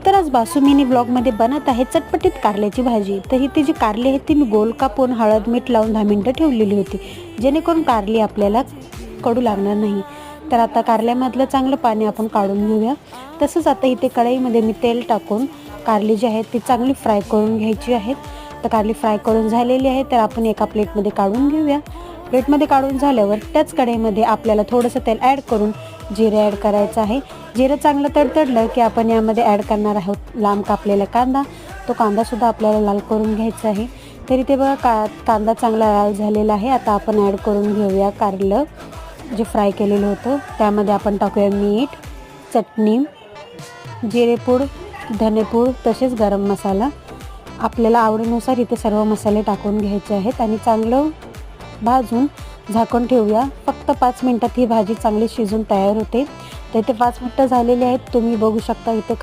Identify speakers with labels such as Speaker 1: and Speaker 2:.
Speaker 1: तर आज बासू मिनी ब्लॉगमध्ये बनत आहे चटपटीत कारल्याची भाजी। तर ही जी कारली आहे ती मी गोल कापून हळद मीठ लावून 10 मिनिटं ठेवलेली होती, जेणेकरून कारली आपल्याला कडू लागणार नाही। तर आता कारल्यामधलं चांगलं पाणी आपण काढून घेऊया। तसंच आता इथे कढईमध्ये मी तेल टाकून कारली जी आहे ती चांगली फ्राय करून घ्यायची आहे। तर कारली फ्राय करून झालेली आहे, तर आपण एका प्लेटमध्ये काढून घेऊया। प्लेटमध्ये काढून झाल्यावर त्याच कढईमध्ये आपल्याला थोडंसं तेल ॲड करून जिरे ॲड करायचं आहे। जिरं चांगलं तडतडलं की आपण यामध्ये ॲड करणार आहोत लांब कापलेला कांदा। तो कांदासुद्धा आपल्याला लाल करून घ्यायचा आहे। तरी ते बघा कांदा चांगला लाल झालेला आहे। आता आपण ॲड करून घेऊया कारलं जे फ्राय केलेलं होतं। त्यामध्ये आपण टाकूया मीठ, चटणी, जिरेपूड, धनेपूड तसेच गरम मसाला। आपल्याला आवडीनुसार इथे सर्व मसाले टाकून घ्यायचे आहेत आणि चांगलं भाजून झाकून ठेवूया। फक्त 5 मिनिटात ही भाजी चांगली शिजून तयार होते। तर इथे 5 मिनिटं झालेली आहेत, तुम्ही बघू शकता इथे